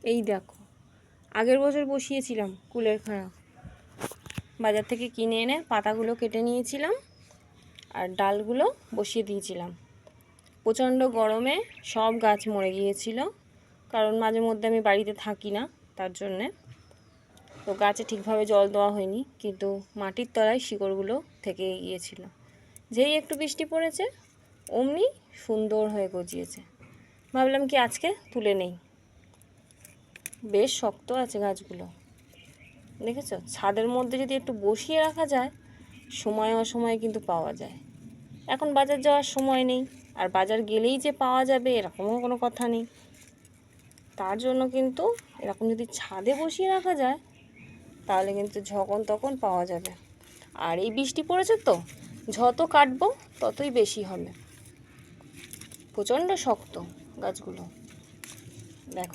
এই দেখো, আগের বছর বসিয়েছিলাম কুলের খাড়া, বাজার থেকে কিনে এনে পাতাগুলো কেটে নিয়েছিলাম আর ডালগুলো বসিয়ে দিয়েছিলাম। প্রচণ্ড গরমে সব গাছ মরে গিয়েছিল, কারণ মাঝে মধ্যে আমি বাড়িতে থাকি না, তার জন্যে তো গাছে ঠিকভাবে জল দেওয়া হয়নি, কিন্তু মাটির তলায় শিকড়গুলো থেকে গিয়েছিল। যেই একটু বৃষ্টি পড়েছে অমনি সুন্দর হয়ে গজিয়েছে। ভাবলাম কি আজকে তুলে নেই। বেশ শক্ত আছে গাছগুলো, দেখেছো? ছাদের মধ্যে যদি একটু বসিয়ে রাখা যায়, সময় অসময়ে কিন্তু পাওয়া যায়। এখন বাজার যাওয়ার সময় নেই, আর বাজার গেলেই যে পাওয়া যাবে এরকমও কোনো কথা নেই। তার জন্য কিন্তু এরকম যদি ছাদে বসিয়ে রাখা যায় তাহলে কিন্তু যখন তখন পাওয়া যাবে। আর এই বৃষ্টি পড়েছে তো, যত কাটবো ততই বেশি হবে। প্রচণ্ড শক্ত গাছগুলো, দেখো।